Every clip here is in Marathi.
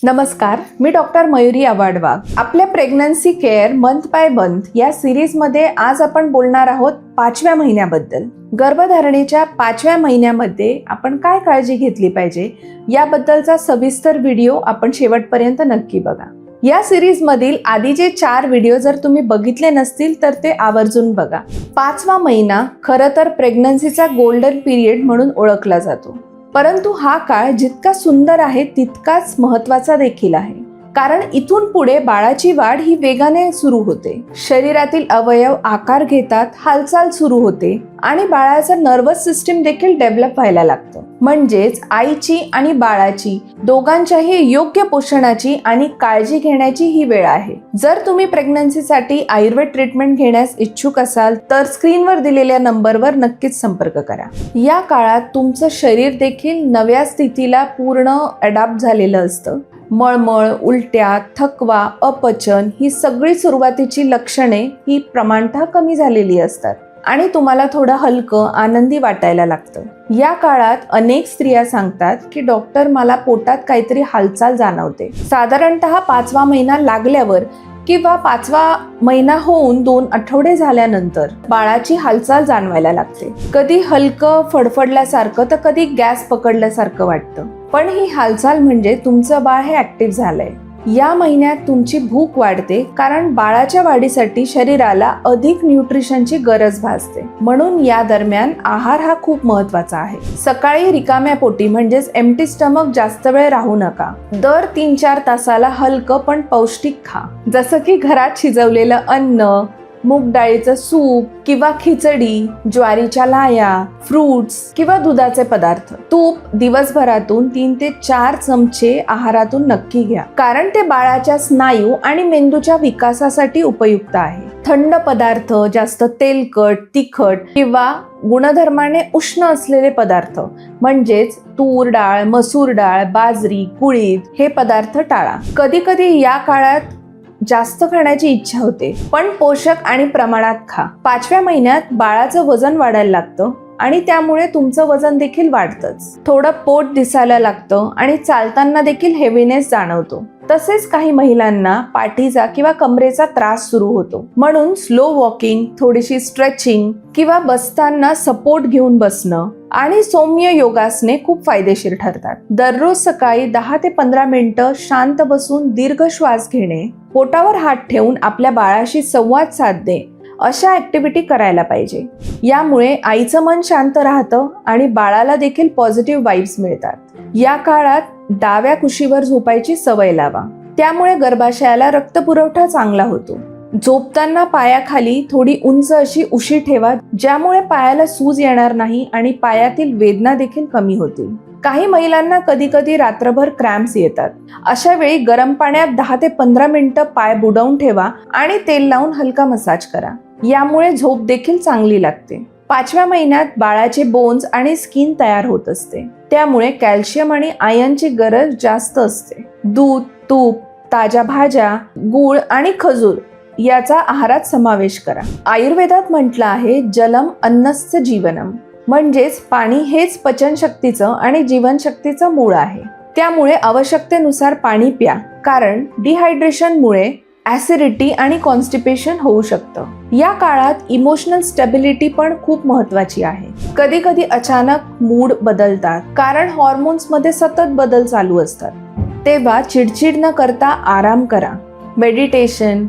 नमस्कार, मी डॉक्टर मयुरी आवाडवाग. आपल्या pregnancy care month by month या सिरीजमध्ये आज आपण बोलणार आहोत 5व्या महिन्याबद्दल. गर्भधारणेच्या 5व्या महिन्यामध्ये आपण काय काळजी घेतली पाहिजे याबद्दलचा सविस्तर व्हिडिओ आपण शेवटपर्यंत नक्की बघा. या सिरीज मधील आधीचे 4 व्हिडिओ जर तुम्ही बघितले नसतील तर ते आवर्जून बघा. 5वा महिना खरं तर प्रेग्नन्सीचा गोल्डन पिरियड म्हणून ओळखला जातो. परंतु हा काळ जितका सुंदर आहे तितकाच महत्त्वाचा देखील आहे. कारण इथून पुढे बाळाची वाढ ही वेगाने सुरू होते. शरीरातील अवयव आकार घेतात, हालचाल सुरू होते आणि बाळाचं नर्वस सिस्टीम देखील डेव्हलप व्हायला लागतं. म्हणजेच आईची आणि बाळाची दोघांच्याही योग्य पोषणाची आणि काळजी घेण्याची ही वेळ आहे. जर तुम्ही प्रेग्नन्सीसाठी आयुर्वेद ट्रीटमेंट घेण्यास इच्छुक असाल तर स्क्रीनवर दिलेल्या नंबरवर नक्कीच संपर्क करा. या काळात तुमचं शरीर देखील नव्या स्थितीला पूर्ण अडॅप्ट झालेलं असतं. मळमळ, उलट्या, थकवा, अपचन ही सगळी सुरुवातीची लक्षणे ही प्रमाणतः कमी झालेली असतात आणि तुम्हाला थोडं हलकं, आनंदी वाटायला लागतं. या काळात अनेक स्त्रिया सांगतात की डॉक्टर, मला पोटात काहीतरी हालचाल जाणवते. साधारणतः 5वा महिना लागल्यावर किंवा 5वा महिना होऊन 2 आठवडे झाल्यानंतर बाळाची हालचाल जाणवायला लागते. कधी हलकं फडफडल्यासारखं तर कधी गॅस पकडल्यासारखं वाटतं. पण ही हालचाल म्हणजे तुमचं बाळ हे ऍक्टिव्ह झालंय. या महिन्यात तुमची भूक वाढते कारण बाळाच्या वाढीसाठी शरीराला अधिक न्यूट्रिशनची गरज भासते. म्हणून या दरम्यान आहार हा खूप महत्वाचा आहे. सकाळी रिकाम्या पोटी म्हणजेच एम्प्टी स्टमक जास्त वेळ राहू नका. दर 3-4 तासाला हलकं पण पौष्टिक खा. जसं की घरात शिजवलेलं अन्न, मूग डाळीचं सूप किंवा खिचडी, ज्वारीच्या लाया, फ्रूट्स किंवा दुधाचे पदार्थ. तूप दिवसभरातून 3 ते 4 चमचे आहारातून नक्की घ्या, कारण ते बाळाच्या स्नायू आणि मेंदूच्या विकासासाठी उपयुक्त आहे. थंड पदार्थ, जास्त तेलकट, तिखट किंवा गुणधर्माने उष्ण असलेले पदार्थ म्हणजेच तूर डाळ, मसूर डाळ, बाजरी, कुळीथ हे पदार्थ टाळा. कधी कधी या काळात जास्त खाण्याची इच्छा होते, पण पोषक आणि प्रमाणात खा. 5व्या महिन्यात बाळाचं वजन वाढायला लागतं आणि त्यामुळे तुमचं वजन देखील वाढतंच. थोडं पोट दिसायला लागतं आणि चालताना देखील हेवीनेस जाणवतो. तसेच काही महिलांना पाठीचा किंवा कमरेचा त्रास सुरू होतो. म्हणून स्लो वॉकिंग, थोडीशी स्ट्रेचिंग किंवा बसताना सपोर्ट घेऊन बसणं आणि सौम्य योगासने खूप फायदेशीर ठरतात. दररोज सकाळी 10 ते 15 मिनिटं शांत बसून दीर्घ श्वास घेणे, पोटावर हात ठेवून आपल्या बाळाशी संवाद साधणे अशा ऍक्टिव्हिटी करायला पाहिजे. यामुळे आईचं मन शांत राहतं आणि बाळाला देखील पॉझिटिव्ह वाइब्स मिळतात. या काळात डाव्या कुशीवर झोपायची सवय लावा. त्यामुळे गर्भाशयाला रक्तपुरवठा चांगला होतो. झोपताना पायाखाली थोडी उंच अशी उशी ठेवा, ज्यामुळे पायाला सूज येणार नाही आणि पायातील वेदना देखील कमी होतील. काही महिलांना कधी कधी रात्रभर क्रॅम्प्स येतात. अशा वेळी गरम पाण्यात 10 ते 15 मिनिटं पाय बुडवून ठेवा आणि तेल लावून हलका मसाज करा. यामुळे झोप देखील चांगली लागते. 5व्या महिन्यात बाळाचे बोन्स आणि स्किन तयार होत असते. त्यामुळे कॅल्शियम आणि आयर्नची गरज जास्त असते. दूध, तूप, ताज्या भाज्या, गूळ आणि खजूर याचा आहारात समावेश करा. आयुर्वेदात म्हटलं आहे, जलम अन्नस्य जीवनम, म्हणजेच पाणी हेच पचनशक्तीचं आणि जीवनशक्तीचं मूळ आहे. त्यामुळे आवश्यकतेनुसार पाणी प्या, कारण डिहायड्रेशनमुळे ऍसिडिटी आणि कॉन्स्टिपेशन होऊ शकतं. या काळात इमोशनल स्टेबिलिटी पण खूप महत्वाची आहे. कधी कधी अचानक मूड बदलतात, कारण हॉर्मोन्स मध्ये सतत बदल चालू असतात. तेव्हा चिडचिड न करता आराम करा. मेडिटेशन,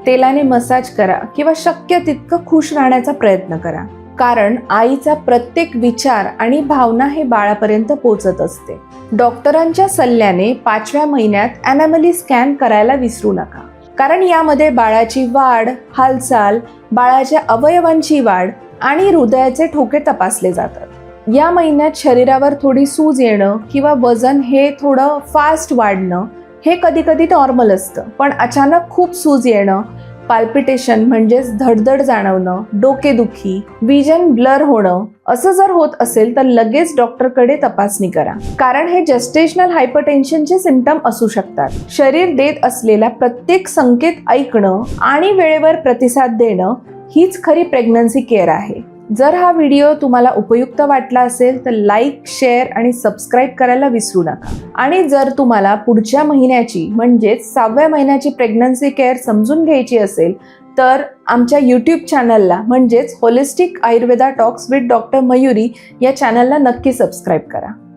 तेलाने मसाज करा किंवा शक्य तितकं खुश राहण्याचा प्रयत्न करा, कारण आईचा प्रत्येक विचार आणि भावना हे बाळापर्यंत पोहोचत असते. डॉक्टरांच्या सल्ल्याने 5व्या महिन्यात ॲनॅमली स्कॅन करायला विसरू नका, कारण यामध्ये बाळाची वाढ, हालचाल, बाळाच्या अवयवांची वाढ आणि हृदयाचे ठोके तपासले जातात. या महिन्यात शरीरावर थोडी सूज येणं किंवा वजन हे थोडं फास्ट वाढणं हे कधी कधी नॉर्मल असतं. पण अचानक खूप सूज येणं, पाल्पिटेशन म्हणजेच धडधड जाणवणं, डोकेदुखी, विजन ब्लर होणं असं जर होत असेल तर लगेच डॉक्टरकडे तपासणी करा, कारण हे जेस्टेशनल हायपरटेन्शनचे सिम्पटम असू शकतात. शरीर देत असलेला प्रत्येक संकेत ऐकणं आणि वेळेवर प्रतिसाद देणं हीच खरी प्रेग्नन्सी केअर आहे. जर हा व्हिडिओ तुम्हाला उपयुक्त वाटला असेल तर लाईक, शेअर आणि सबस्क्राईब करायला विसरू नका. आणि जर तुम्हाला पुढच्या महिन्याची म्हणजेच 6व्या महिन्याची प्रेग्नन्सी केअर समजून घ्यायची असेल तर आमच्या यूट्यूब चॅनलला म्हणजेच holistic Ayurveda talks with doctor Mayuri या चॅनलला नक्की सबस्क्राईब करा.